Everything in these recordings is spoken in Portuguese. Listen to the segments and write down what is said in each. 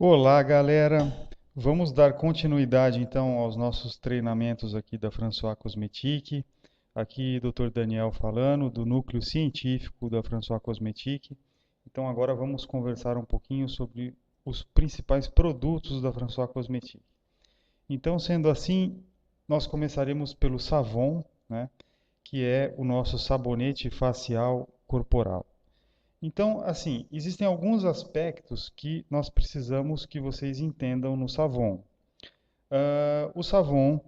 Olá, galera. Vamos dar continuidade então aos nossos treinamentos aqui da François Cosmétique. Aqui, Dr. Daniel falando do núcleo científico da François Cosmétique. Então, agora vamos conversar um pouquinho sobre os principais produtos da François Cosmétique. Então, sendo assim, nós começaremos pelo Savon, né, que é o nosso sabonete facial corporal. Então, assim, existem alguns aspectos que nós precisamos que vocês entendam no Savon. O Savon,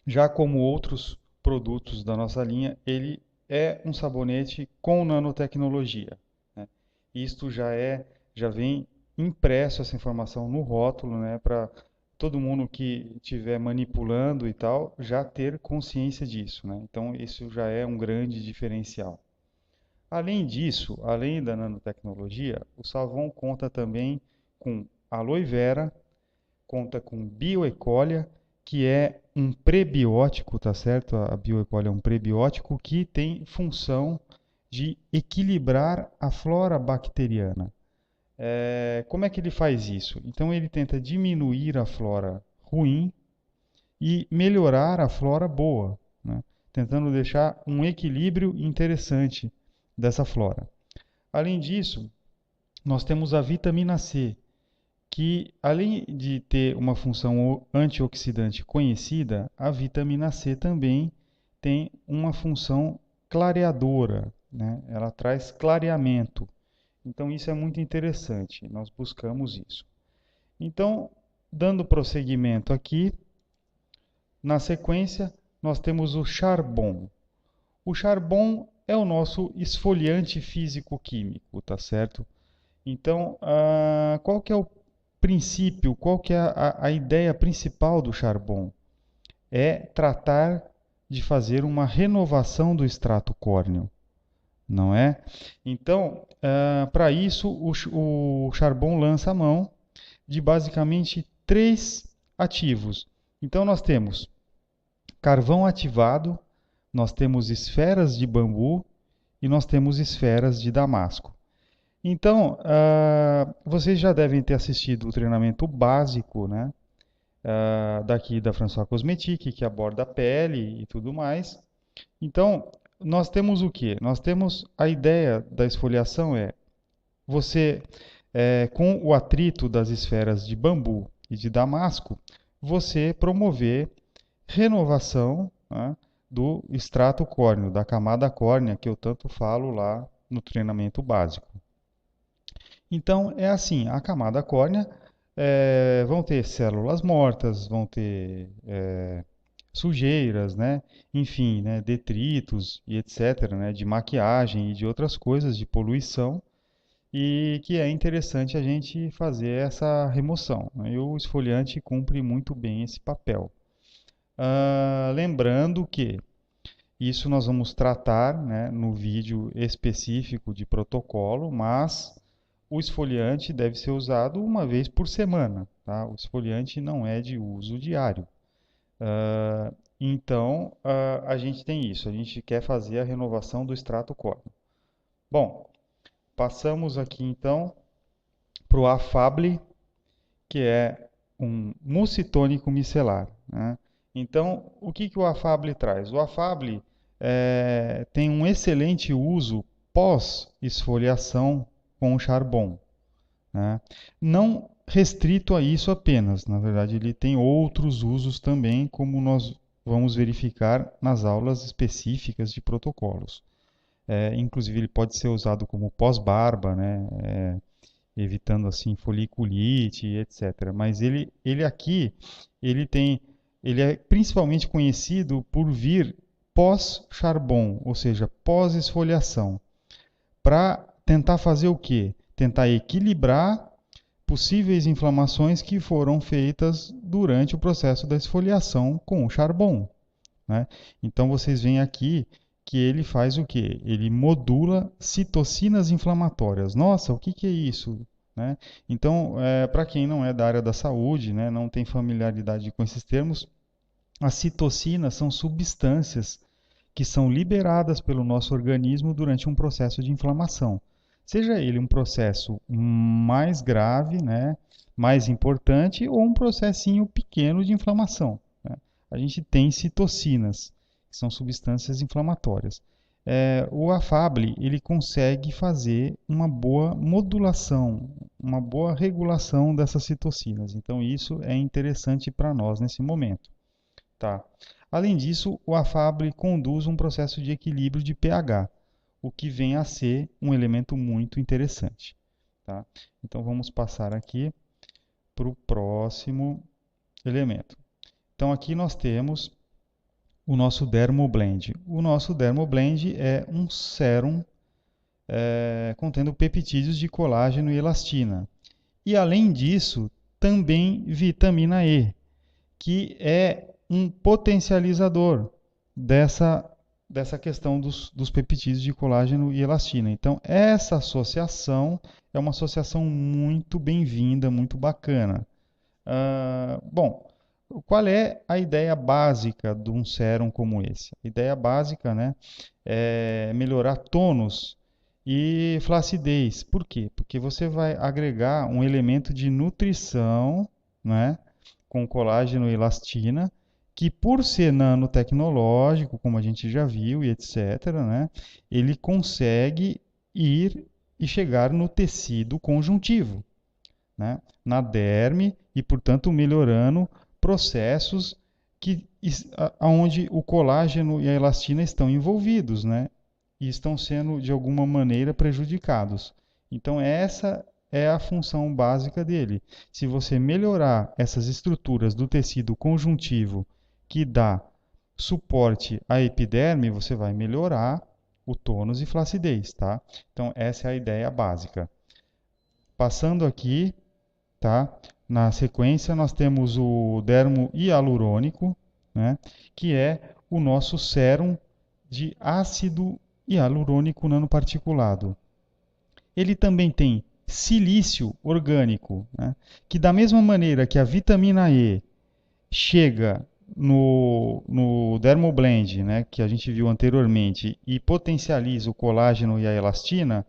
já como outros produtos da nossa linha, ele é um sabonete com nanotecnologia, né? Isto já vem impresso essa informação no rótulo, né, para todo mundo que estiver manipulando e tal já ter consciência disso, né? Então, isso já é um grande diferencial. Além disso, além da nanotecnologia, o Savon conta também com aloe vera, conta com bioecólia, que é um prebiótico, tá certo? A bioecólia é um prebiótico que tem função de equilibrar a flora bacteriana. Como é que ele faz isso? Então ele tenta diminuir a flora ruim e melhorar a flora boa, né? Tentando deixar um equilíbrio interessante dessa flora. Além disso, nós temos a vitamina C, que além de ter uma função antioxidante conhecida, a vitamina C também tem uma função clareadora, né? Ela traz clareamento. Então isso é muito interessante, nós buscamos isso. Então, dando prosseguimento aqui, na sequência, nós temos o Charbon. O Charbon é o nosso esfoliante físico-químico, tá certo? Então, qual que é o princípio, qual que é a ideia principal do Charbon? É tratar de fazer uma renovação do extrato córneo, não é? Então, para isso, o Charbon lança a mão de basicamente três ativos. Então, nós temos carvão ativado, nós temos esferas de bambu e nós temos esferas de damasco. Então, vocês já devem ter assistido o treinamento básico, né, daqui da François Cosmétique, que aborda a pele e tudo mais. Então, nós temos o quê? Nós temos a ideia da esfoliação você, com o atrito das esferas de bambu e de damasco, você promover renovação, né, do extrato córneo, da camada córnea, que eu tanto falo lá no treinamento básico. Então, é assim, a camada córnea vão ter células mortas, vão ter sujeiras, né? Enfim, né? Detritos e etc., né? De maquiagem e de outras coisas, de poluição, e que é interessante a gente fazer essa remoção, né? E o esfoliante cumpre muito bem esse papel. Lembrando que isso nós vamos tratar, né, no vídeo específico de protocolo, mas o esfoliante deve ser usado uma vez por semana, tá? O esfoliante não é de uso diário. Então, a gente tem isso, a gente quer fazer a renovação do extrato córneo. Bom, passamos aqui então para o Afable, que é um mousse tônico micelar, né? Então, o que que o Afable traz? O Afable tem um excelente uso pós-esfoliação com o Charbon, né? Não restrito a isso apenas, na verdade, ele tem outros usos também, como nós vamos verificar nas aulas específicas de protocolos. Inclusive, ele pode ser usado como pós-barba, né? Evitando assim foliculite, etc. Mas ele aqui, ele tem, ele é principalmente conhecido por vir pós-charbon, ou seja, pós-esfoliação, para tentar fazer o quê? Tentar equilibrar possíveis inflamações que foram feitas durante o processo da esfoliação com o charbon, né? Então vocês veem aqui que ele faz o quê? Ele modula citocinas inflamatórias. Nossa, o que que é isso? Né? Então, para quem não é da área da saúde, né, não tem familiaridade com esses termos, as citocinas são substâncias que são liberadas pelo nosso organismo durante um processo de inflamação. seja ele um processo mais grave, né, mais importante, ou um processinho pequeno de inflamação, né? A gente tem citocinas, que são substâncias inflamatórias. O afable ele consegue fazer uma boa modulação, uma boa regulação dessas citocinas. Então isso é interessante para nós nesse momento, tá? Além disso, o afable conduz um processo de equilíbrio de pH, o que vem a ser um elemento muito interessante, tá? Então vamos passar aqui para o próximo elemento. Então aqui nós temos o nosso Dermoblend. O nosso Dermoblend é um sérum contendo peptídeos de colágeno e elastina. E além disso, também vitamina E, que é um potencializador dessa questão dos peptídeos de colágeno e elastina. Então, essa associação é uma associação muito bem-vinda, muito bacana. Bom, qual é a ideia básica de um sérum como esse? A ideia básica, né, é melhorar tônus e flacidez. Por quê? Porque você vai agregar um elemento de nutrição, né, com colágeno e elastina, que por ser nanotecnológico, como a gente já viu e etc., né, ele consegue ir e chegar no tecido conjuntivo, né, na derme e, portanto, melhorando processos onde o colágeno e a elastina estão envolvidos, né, e estão sendo, de alguma maneira, prejudicados. Então, essa é a função básica dele. Se você melhorar essas estruturas do tecido conjuntivo que dá suporte à epiderme, você vai melhorar o tônus e flacidez, tá? Então, essa é a ideia básica. Passando aqui, tá? Na sequência, nós temos o dermo hialurônico, né? Que é o nosso sérum de ácido hialurônico nanoparticulado. Ele também tem silício orgânico, né? Que da mesma maneira que a vitamina E chega no Dermoblend, né, que a gente viu anteriormente, e potencializa o colágeno e a elastina,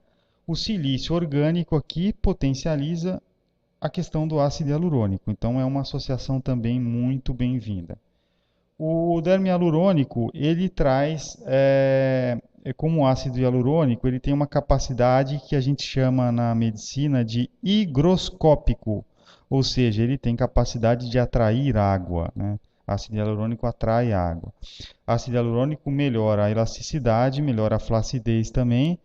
o silício orgânico aqui potencializa a questão do ácido hialurônico. Então é uma associação também muito bem-vinda. O derme hialurônico, ele traz, como ácido hialurônico, ele tem uma capacidade que a gente chama na medicina de higroscópico, ou seja, ele tem capacidade de atrair água, né? Ácido hialurônico atrai água. Ácido hialurônico melhora a elasticidade, melhora a flacidez também,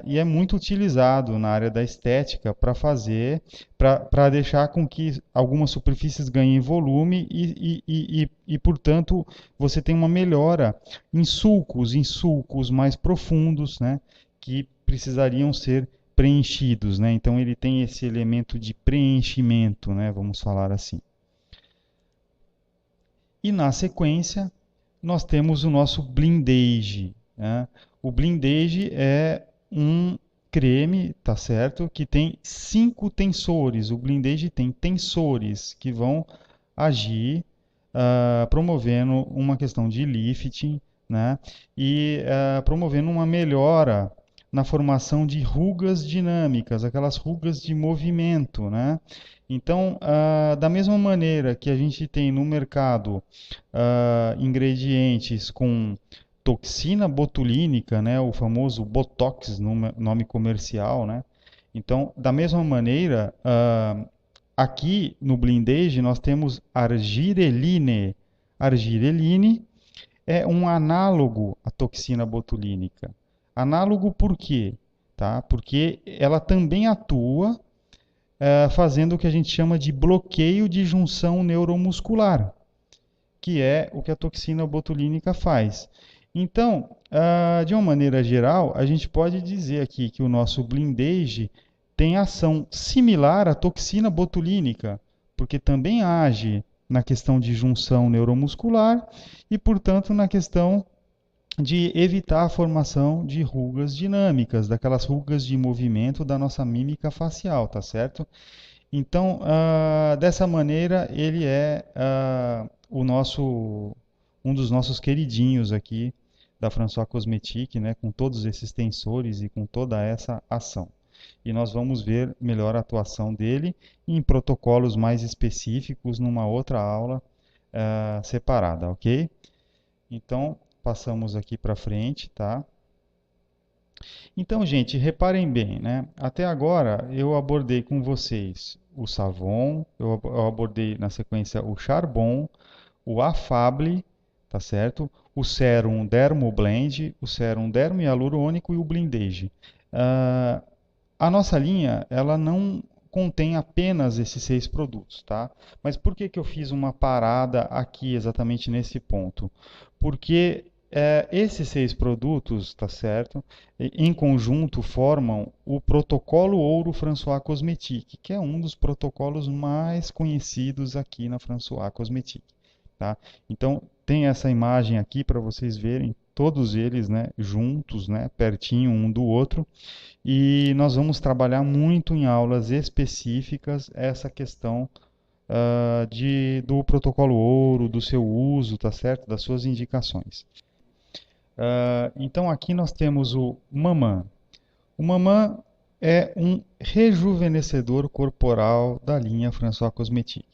e é muito utilizado na área da estética para deixar com que algumas superfícies ganhem volume e, portanto, você tem uma melhora em sulcos mais profundos, né, que precisariam ser preenchidos, né? Então ele tem esse elemento de preenchimento, né, vamos falar assim. E na sequência, nós temos o nosso blindage, né? O blindage é um creme, tá certo? Que tem 5 tensores. O blindage tem tensores que vão agir promovendo uma questão de lifting, né? E promovendo uma melhora na formação de rugas dinâmicas, aquelas rugas de movimento, né? Então, da mesma maneira que a gente tem no mercado ingredientes com toxina botulínica, né, o famoso Botox, nome comercial, né? Então, da mesma maneira, aqui no blindage nós temos argireline. Argireline é um análogo à toxina botulínica. Análogo por quê? Tá? Porque ela também atua fazendo o que a gente chama de bloqueio de junção neuromuscular, que é o que a toxina botulínica faz. Então, de uma maneira geral, a gente pode dizer aqui que o nosso blindage tem ação similar à toxina botulínica, porque também age na questão de junção neuromuscular e, portanto, na questão de evitar a formação de rugas dinâmicas, daquelas rugas de movimento da nossa mímica facial, tá certo? Então, dessa maneira, ele é um dos nossos queridinhos aqui da François Cosmétique, né, com todos esses tensores e com toda essa ação. E nós vamos ver melhor a atuação dele em protocolos mais específicos numa outra aula separada, ok? Então, passamos aqui para frente, tá? Então, gente, reparem bem, né? Até agora eu abordei com vocês o Savon, eu abordei na sequência o Charbon, o Afable, tá certo? O Serum Dermoblend, o Serum Dermo Hialurônico e o Blindage. Ah, a nossa linha, ela não contém apenas esses 6 produtos, tá? Mas por que que eu fiz uma parada aqui exatamente nesse ponto? Porque esses 6 produtos, tá certo? Em conjunto formam o protocolo Ouro François Cosmétique, que é um dos protocolos mais conhecidos aqui na François Cosmétique, tá? Então, tem essa imagem aqui para vocês verem todos eles, né, juntos, né, pertinho um do outro. E nós vamos trabalhar muito em aulas específicas essa questão do protocolo ouro, do seu uso, tá certo? Das suas indicações. Então aqui nós temos o Mamã. O Mamã é um rejuvenescedor corporal da linha François Cosmétique.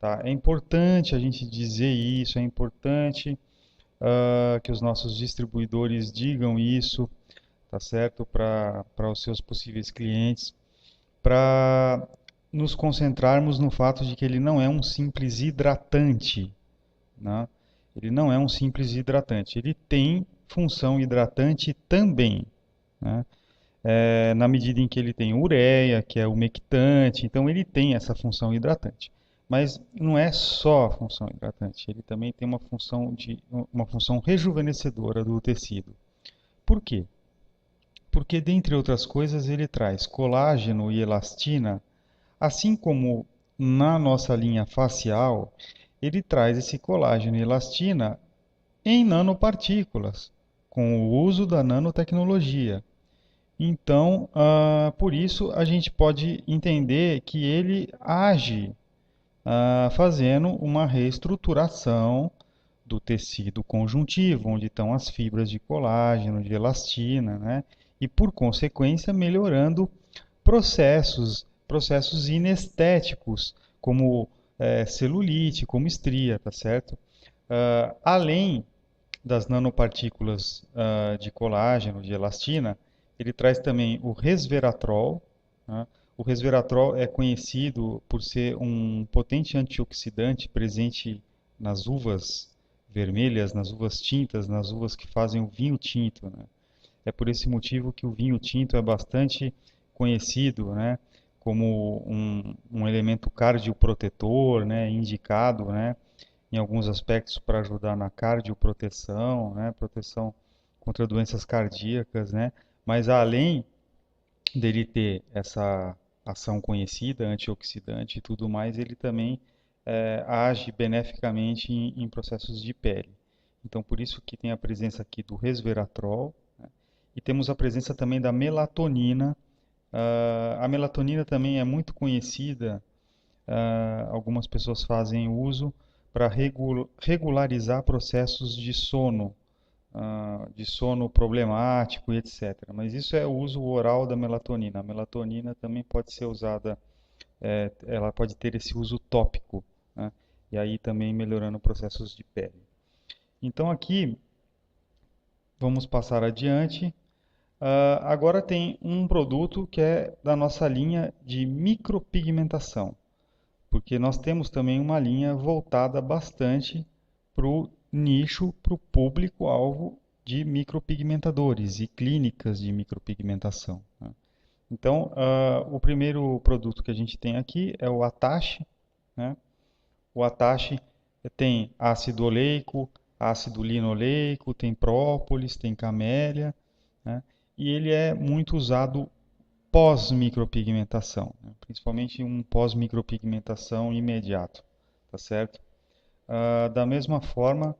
Tá? É importante a gente dizer isso, é importante que os nossos distribuidores digam isso, tá certo? Para os seus possíveis clientes, para nos concentrarmos no fato de que ele não é um simples hidratante, né? Ele não é um simples hidratante, ele tem função hidratante também, né? Na medida em que ele tem ureia, que é umectante, então ele tem essa função hidratante. Mas não é só a função hidratante, ele também tem uma função rejuvenescedora do tecido. Por quê? Porque, dentre outras coisas, ele traz colágeno e elastina, assim como na nossa linha facial, ele traz esse colágeno e elastina em nanopartículas, com o uso da nanotecnologia. Então, por isso, a gente pode entender que ele age fazendo uma reestruturação do tecido conjuntivo, onde estão as fibras de colágeno, de elastina, né? E por consequência melhorando processos inestéticos, como celulite, como estria, tá certo? Além das nanopartículas de colágeno, de elastina, ele traz também o resveratrol, né? O resveratrol é conhecido por ser um potente antioxidante presente nas uvas vermelhas, nas uvas tintas, nas uvas que fazem o vinho tinto, né? É por esse motivo que o vinho tinto é bastante conhecido, né, como um elemento cardioprotetor, né, indicado, né, em alguns aspectos para ajudar na cardioproteção, né, proteção contra doenças cardíacas, né, mas além dele ter essa ação conhecida, antioxidante e tudo mais, ele também age beneficamente em processos de pele. Então, por isso que tem a presença aqui do resveratrol, né? E temos a presença também da melatonina. A melatonina também é muito conhecida, algumas pessoas fazem uso para regularizar processos de sono problemático e etc. Mas isso é o uso oral da melatonina. A melatonina também pode ser usada, ela pode ter esse uso tópico, né? E aí também melhorando processos de pele. Então aqui, vamos passar adiante. Agora tem um produto que é da nossa linha de micropigmentação, porque nós temos também uma linha voltada bastante para o nicho, para o público-alvo de micropigmentadores e clínicas de micropigmentação, né? Então, o primeiro produto que a gente tem aqui é o Atache, né? O Atache tem ácido oleico, ácido linoleico, tem própolis, tem camélia, né? E ele é muito usado pós-micropigmentação, né? Principalmente um pós-micropigmentação imediato, tá certo? Da mesma forma,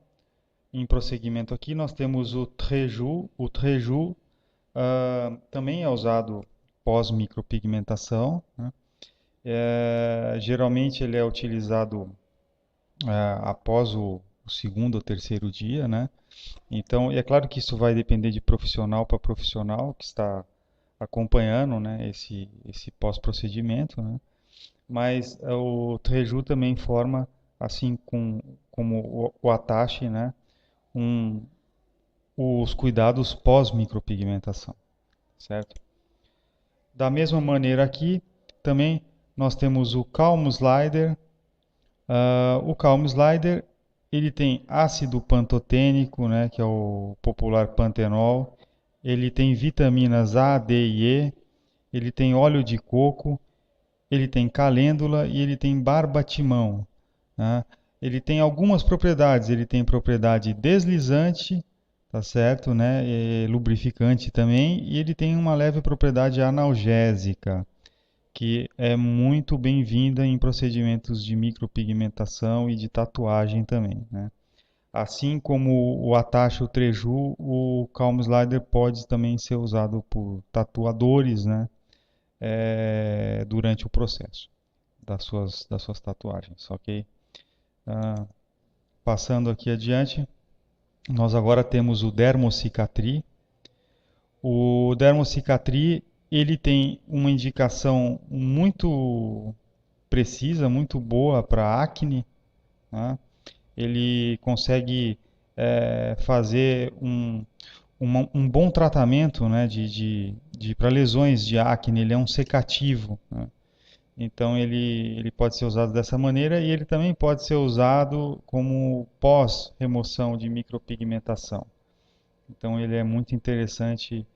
em prosseguimento aqui, nós temos o Treju. O Treju também é usado pós-micropigmentação, né? Geralmente ele é utilizado após o segundo ou terceiro dia, né? Então, é claro que isso vai depender de profissional para profissional que está acompanhando, né, esse pós-procedimento, né? Mas o Treju também forma, assim como o Atashi, né, um, os cuidados pós-micropigmentação, certo? Da mesma maneira aqui, também nós temos o Calm Slider. O Calm Slider, ele tem ácido pantotênico, né, que é o popular pantenol. Ele tem vitaminas A, D e E. Ele tem óleo de coco. Ele tem calêndula e ele tem barbatimão, né? Ele tem algumas propriedades. Ele tem propriedade deslizante, tá certo, né? E lubrificante também. E ele tem uma leve propriedade analgésica, que é muito bem-vinda em procedimentos de micropigmentação e de tatuagem também, né? Assim como o Atashi, o Treju, o Calm Slider pode também ser usado por tatuadores, né? Durante o processo das suas tatuagens, ok? Ah, passando aqui adiante, nós agora temos o Dermocicatri. O Dermocicatri, ele tem uma indicação muito precisa, muito boa para acne, né? Ele consegue fazer um bom tratamento, né, para lesões de acne. Ele é um secativo, né? Então ele pode ser usado dessa maneira e ele também pode ser usado como pós-remoção de micropigmentação. Então ele é muito interessante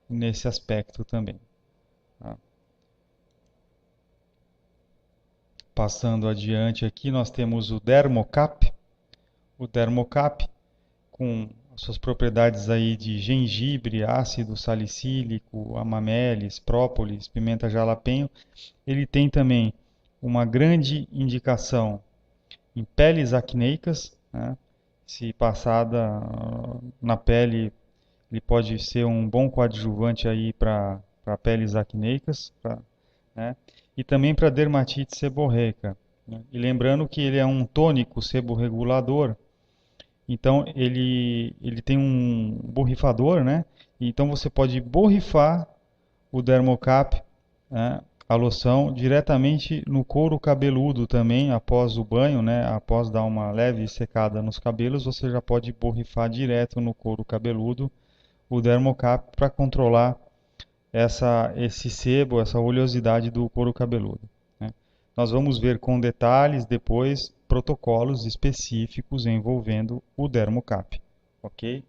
nesse aspecto também, tá? Passando adiante aqui, nós temos o Dermocap. O Dermocap, com as suas propriedades aí de gengibre, ácido salicílico, amamelis, própolis, pimenta jalapeño, ele tem também uma grande indicação em peles acneicas, né? Se passada na pele, ele pode ser um bom coadjuvante aí para peles acneicas, né? E também para dermatite seborreica, né? E lembrando que ele é um tônico seborregulador, então ele tem um borrifador, né? Então você pode borrifar o Dermocap, né, a loção diretamente no couro cabeludo também, após o banho, né? Após dar uma leve secada nos cabelos, você já pode borrifar direto no couro cabeludo o Dermocap para controlar esse sebo, essa oleosidade do couro cabeludo, né? Nós vamos ver com detalhes depois protocolos específicos envolvendo o Dermocap, ok?